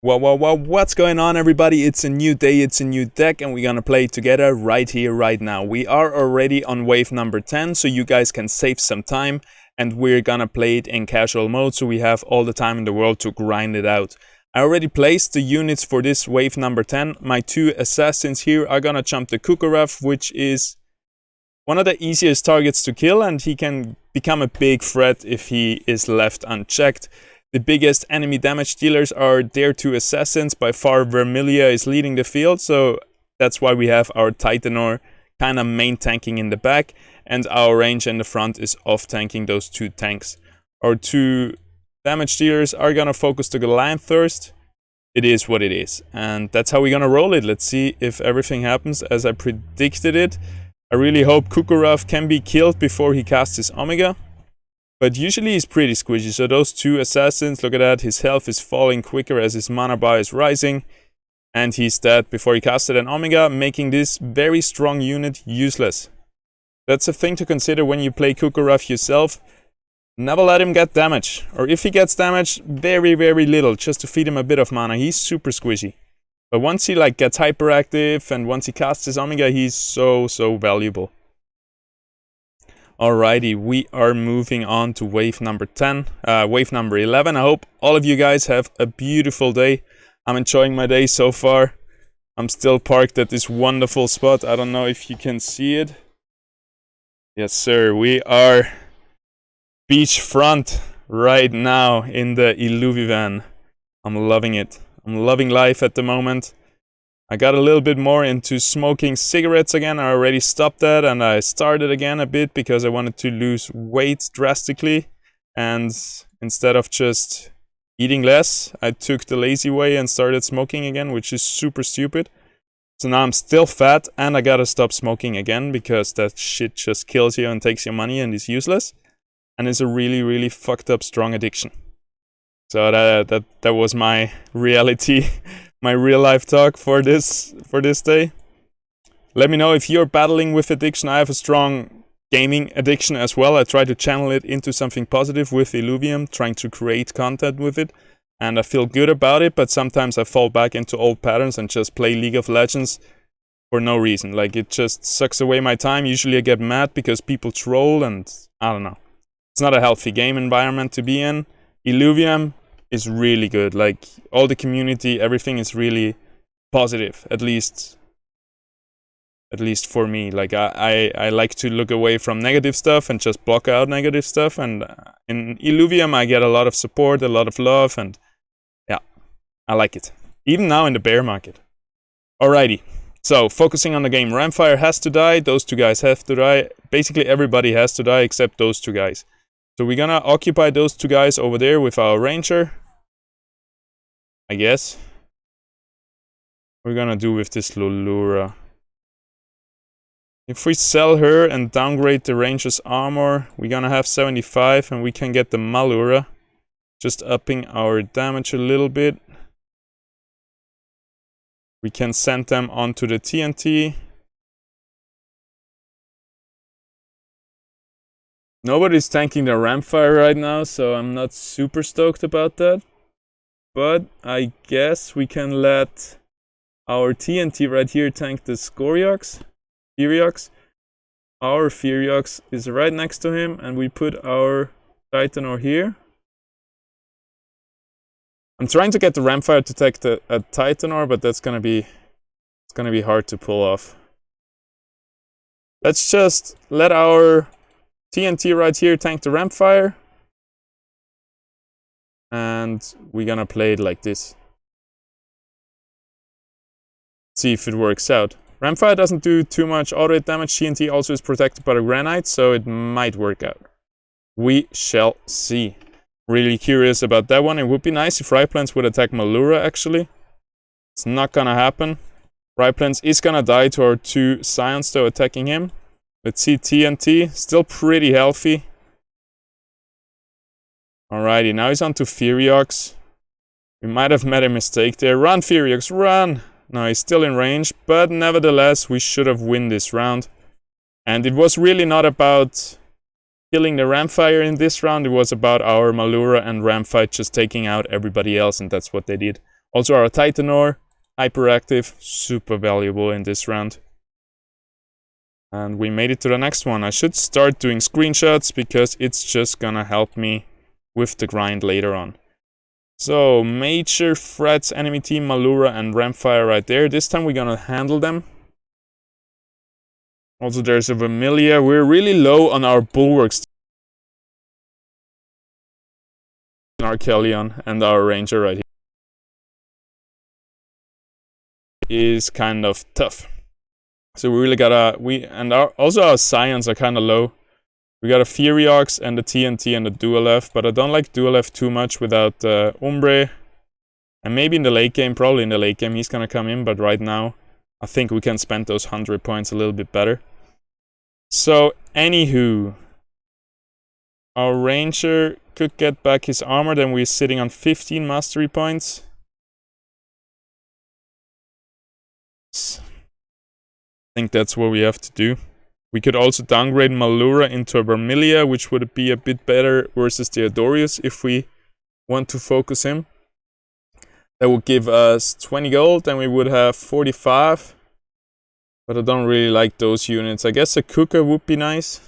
What's going on, everybody? It's a new day, it's a new deck, and we're gonna play together right here, right now. We are already on wave number 10, so you guys can save some time, and we're gonna play it in casual mode, so we have all the time in the world to grind it out. I already placed the units for this wave number 10. My two assassins here are gonna jump the Kukurov, which is one of the easiest targets to kill, and he can become a big threat if he is left unchecked. The biggest enemy damage dealers are their two assassins. By far, Vermilia is leading the field, so that's why we have our Titanor kind of main tanking in the back, and our range in the front is off tanking those two tanks. Our two damage dealers are gonna focus to Goliath first. It is what it is, and that's how we're gonna roll it. Let's see if everything happens as I predicted it. I really hope Kukurov can be killed before he casts his Omega. But usually he's pretty squishy, so those two assassins, look at that, his health is falling quicker as his mana bar is rising. And he's dead before he casted an Omega, making this very strong unit useless. That's a thing to consider when you play Kukurov yourself. Never let him get damage. Or if he gets damage, very little, just to feed him a bit of mana. He's super squishy. But once he gets hyperactive and once he casts his Omega, he's so valuable. Alrighty, we are moving on to wave number 10, wave number 11. I hope all of you guys have a beautiful day. I'm enjoying my day so far. I'm still parked at this wonderful spot. I don't know if you can see it. Yes, sir, we are beachfront right now in the Illuvian. I'm loving it. I'm loving life at the moment. I got a little bit more into smoking cigarettes again. I already stopped that, and I started again a bit because I wanted to lose weight drastically. And instead of just eating less, I took the lazy way and started smoking again, which is super stupid. So now I'm still fat, and I gotta stop smoking again because that shit just kills you and takes your money and is useless. And it's a really fucked up strong addiction. So that was my reality. My real life talk for this day. Let me know if you're battling with addiction. I have a strong gaming addiction as well. I try to channel it into something positive with Illuvium, trying to create content with it, and I feel good about it, but sometimes I fall back into old patterns and just play League of Legends for no reason. Like, it just sucks away my time. Usually I get mad because people troll, and I don't know. It's not a healthy game environment to be in. Illuvium is really good. Like, all the community, everything is really positive, at least for me. Like, I like to look away from negative stuff and just block out negative stuff, and in Illuvium I get a lot of support, a lot of love, and yeah, I like it, even now in the bear market. Alrighty, so focusing on the game. Ramfire has to die, those two guys have to die, basically everybody has to die except those two guys. So we're gonna occupy those two guys over there with our ranger, I guess. We're gonna do with this Lulura. If we sell her and downgrade the ranger's armor, we're gonna have 75 and we can get the Malura, just upping our damage a little bit. We can send them onto the TNT. Nobody's tanking the Ramfire right now, so I'm not super stoked about that. But I guess we can let our TNT right here tank the Scoriox. Our Furiox is right next to him, and we put our Titanor here. I'm trying to get the Ramfire to take a Titanor, but it's gonna be hard to pull off. Let's just let our TNT right here tank the Ramfire. And we're gonna play it like this. See if it works out. Ramfire doesn't do too much auto hit damage. TNT also is protected by the granite, so it might work out. We shall see. Really curious about that one. It would be nice if Ryplans would attack Malura, actually. It's not gonna happen. Ryplans is gonna die to our two Scions, though, attacking him. Let's see, TNT, still pretty healthy. Alrighty, now he's on to Furiox. We might have made a mistake there. Run, Furiox, run! No, he's still in range, but nevertheless, we should have won this round. And it was really not about killing the Ramfire in this round. It was about our Malura and Ramfight just taking out everybody else, and that's what they did. Also our Titanor, hyperactive, super valuable in this round. And we made it to the next one. I should start doing screenshots because it's just gonna help me with the grind later on. So, major threats, enemy team, Malura and Ramfire right there. This time we're gonna handle them. Also there's a Vermilia. We're really low on our bulwarks. Our Kellyon and our Ranger right here is kind of tough. So we really gotta, also our Scions are kind of low. We got a Fury Ox and the TNT and the Dual F, but I don't like Dual F too much without Umbre. And maybe in the late game, probably in the late game, he's gonna come in, but right now, I think we can spend those 100 points a little bit better. So, anywho, our Ranger could get back his armor, then we're sitting on 15 mastery points. I think that's what we have to do. We could also downgrade Malura into a Vermilia, which would be a bit better versus the Adorius if we want to focus him. That would give us 20 gold, and we would have 45. But I don't really like those units. I guess a Kuka would be nice.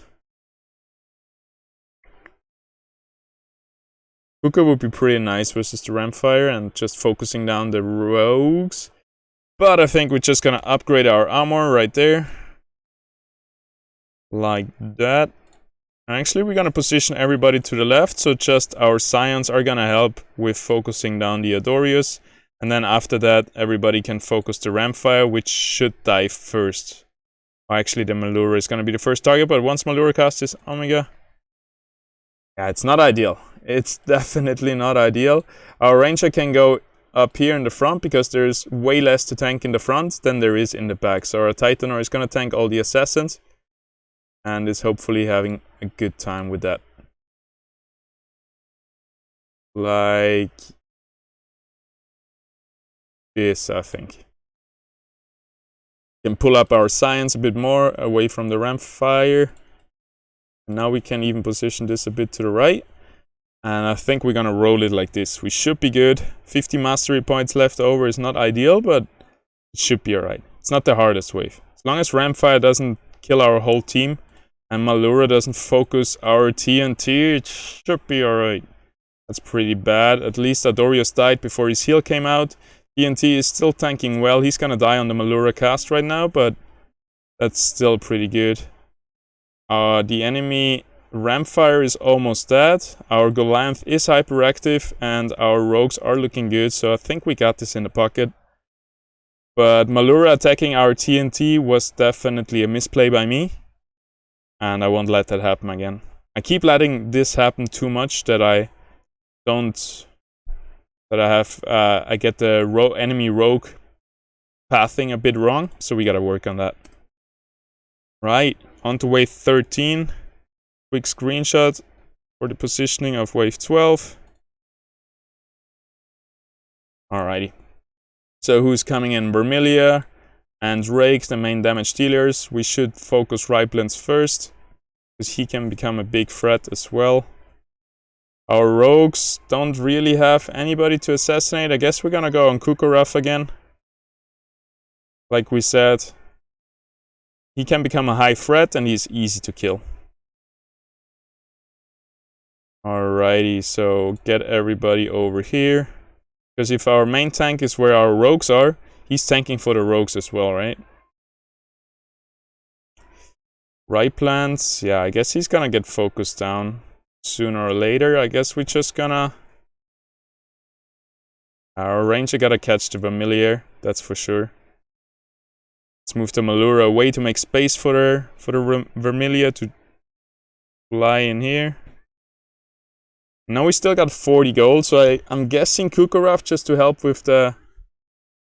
Kuka would be pretty nice versus the Ramfire and just focusing down the rogues. But I think we're just gonna upgrade our armor right there. Like that. Actually, we're gonna position everybody to the left, so just our Scions are gonna help with focusing down the Adorius. And then after that, everybody can focus the Ramfire, which should die first. Or actually, the Malura is gonna be the first target, but once Malura casts his Omega... Yeah, it's not ideal. It's definitely not ideal. Our Ranger can go up here in the front because there's way less to tank in the front than there is in the back. So our Titanor is gonna tank all the Assassins. And is hopefully having a good time with that. Like this, I think. We can pull up our Scions a bit more away from the Ramfire. And now we can even position this a bit to the right. And I think we're gonna roll it like this. We should be good. 50 mastery points left over is not ideal, but it should be alright. It's not the hardest wave. As long as Ramfire doesn't kill our whole team, and Malura doesn't focus our TNT, it should be alright. That's pretty bad. At least Adorius died before his heal came out. TNT is still tanking well. He's gonna die on the Malura cast right now, but that's still pretty good. The enemy Ramfire is almost dead. Our Goliath is hyperactive, and our rogues are looking good, so I think we got this in the pocket. But Malura attacking our TNT was definitely a misplay by me. And I won't let that happen again. I keep letting this happen too much that I get the enemy rogue pathing a bit wrong. So we gotta work on that. Right, on to wave 13. Quick screenshot for the positioning of wave 12. Alrighty. So who's coming in? Vermilia and Rakes, the main damage dealers. We should focus Ripelands first, because he can become a big threat as well. Our rogues don't really have anybody to assassinate. I guess we're gonna go on Kukuraf again. Like we said, he can become a high threat and he's easy to kill. Alrighty, so get everybody over here. Because if our main tank is where our rogues are, he's tanking for the rogues as well, right? Ripelands, yeah, I guess he's gonna get focused down sooner or later. I guess we're just gonna... Our Ranger gotta catch the Vermilion, that's for sure. Let's move the Malura away to make space for her, for the Vermilion to fly in here. Now we still got 40 gold, so I'm guessing Kukuraf just to help with the...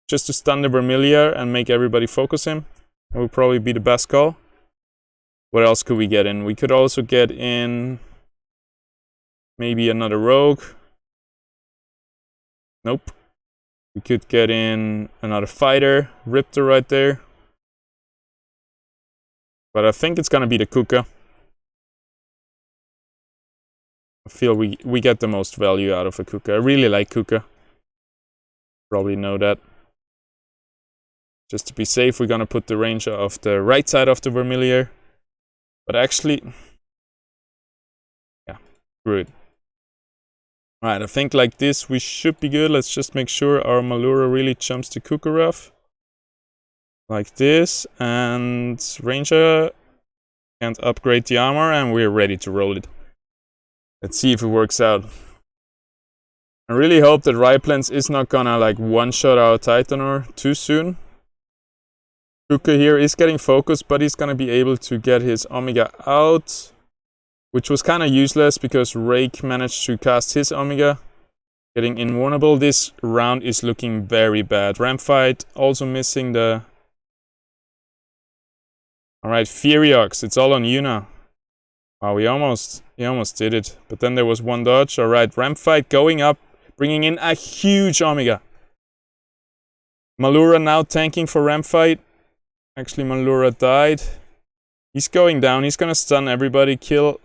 Just to stun the Vermilion and make everybody focus him. That would probably be the best call. What else could we get in? We could also get in... Maybe another rogue. Nope. We could get in another fighter. Riptor right there. But I think it's gonna be the Kuka. I feel we get the most value out of a Kuka. I really like Kuka. Probably know that. Just to be safe, we're gonna put the Ranger of the right side of the Vermilion. But actually, yeah, screw it. Alright, I think like this we should be good. Let's just make sure our Malura really jumps to Kukurov. Like this, and Ranger can't upgrade the armor, and we're ready to roll it. Let's see if it works out. I really hope that Ryplans is not gonna like one-shot our Titanor too soon. Kuka here is getting focused, but he's gonna be able to get his Omega out, which was kind of useless because Rake managed to cast his Omega, getting invulnerable. This round is looking very bad. Ramfight also missing the... Alright, Furiox, it's all on you now. Oh, he almost did it. But then there was one dodge. Alright, Ramfight going up, bringing in a huge Omega. Malura now tanking for Ramfight. Actually, Malura died. He's going down. He's gonna stun everybody, kill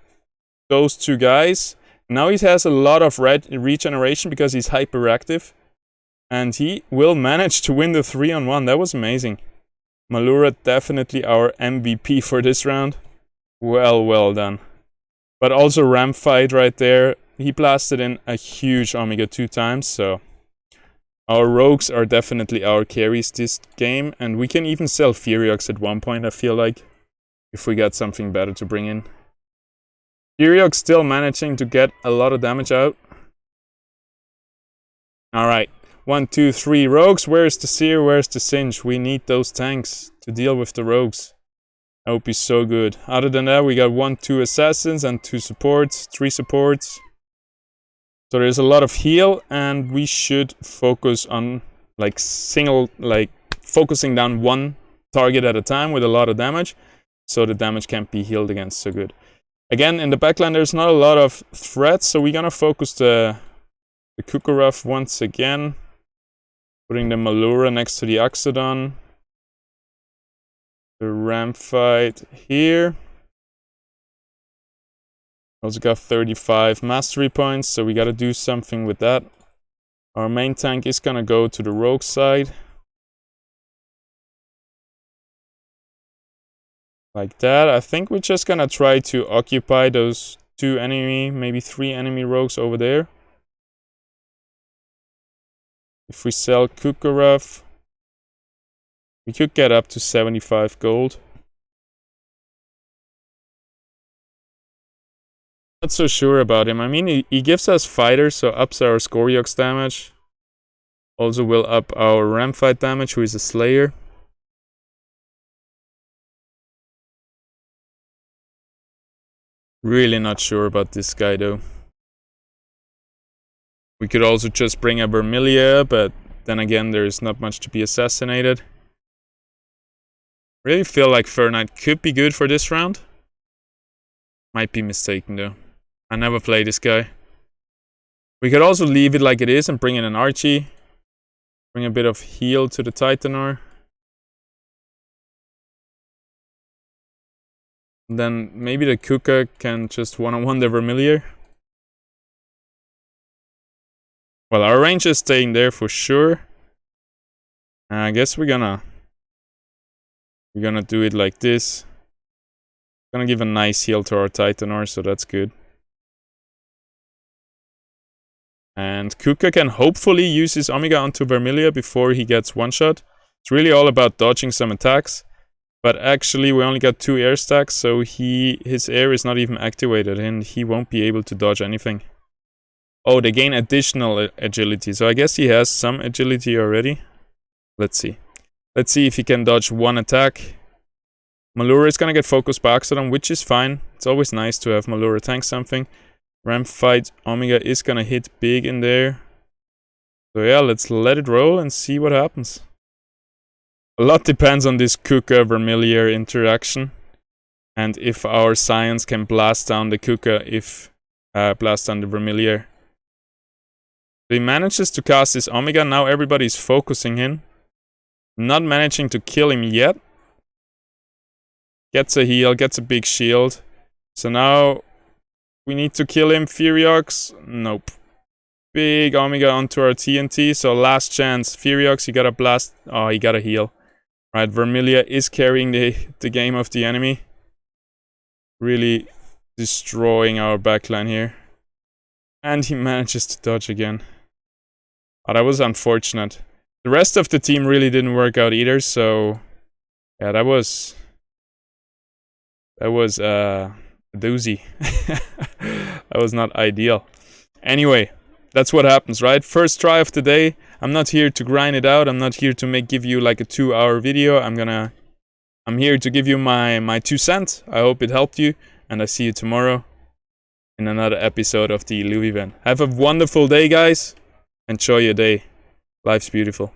those two guys. Now he has a lot of regeneration because he's hyperactive. And he will manage to win the 3-on-1. That was amazing. Malura definitely our MVP for this round. Well done. But also Ramfight right there. He blasted in a huge Omega 2 times, so... Our rogues are definitely our carries this game, and we can even sell Furiox at one point, I feel like, if we got something better to bring in. Furiox still managing to get a lot of damage out. Alright, 1, 2, 3 rogues. Where's the Seer? Where's the Singe? We need those tanks to deal with the rogues. That would be so good. Other than that, we got 1, 2 assassins and 2 supports, 3 supports. So there's a lot of heal, and we should focus on focusing down one target at a time with a lot of damage, so the damage can't be healed against so good. Again, in the backline there's not a lot of threats, so we're gonna focus the Kukurov once again, putting the Malura next to the Oxodon, the Ramfight here. Also got 35 mastery points, so we gotta do something with that. Our main tank is gonna go to the rogue side. Like that. I think we're just gonna try to occupy those 2 enemy, maybe 3 enemy rogues over there. If we sell Kukurov, we could get up to 75 gold. Not so sure about him. I mean, he gives us fighters, so ups our Scoriox damage. Also will up our Ramfight damage, who is a Slayer. Really not sure about this guy though. We could also just bring a Vermilia, but then again there is not much to be assassinated. Really feel like Fur Knight could be good for this round. Might be mistaken though. I never played this guy. We could also leave it like it is and bring in an Archie. Bring a bit of heal to the Titanor. And then maybe the Kuka can just one-on-one the Vermilion. Well, our range is staying there for sure. I guess we're gonna do it like this. Gonna give a nice heal to our Titanor, so that's good. And Kuka can hopefully use his Omega onto Vermilion before he gets one-shot. It's really all about dodging some attacks. But actually we only got 2 air stacks, so his air is not even activated and he won't be able to dodge anything. Oh, they gain additional agility, so I guess he has some agility already. Let's see. Let's see if he can dodge one attack. Malura is gonna get focused by Oxodon, which is fine. It's always nice to have Malura tank something. Ramfight Omega is gonna hit big in there. So yeah, let's let it roll and see what happens. A lot depends on this Kuka Vermilion interaction. And if our Scions can blast down the Kuka, blast down the Vermilion. He manages to cast his Omega, now everybody's focusing him. Not managing to kill him yet. Gets a heal, gets a big shield. So now we need to kill him. Furiox? Nope. big Omega onto our TNT. So last chance. Furiox, you gotta blast. Oh, he gotta heal. Right, Vermilia is carrying the game of the enemy. Really destroying our backline here. And he manages to dodge again. Oh, that was unfortunate. The rest of the team really didn't work out either, so... Yeah, that was a doozy. That was not ideal. Anyway, that's what happens, right? First try of the day. I'm not here to grind it out. I'm not here to give you like a 2-hour video. I'm here to give you my 2 cents. I hope it helped you, and I see you tomorrow in another episode of the Illuvial. Have a wonderful day, guys. Enjoy your day. Life's beautiful.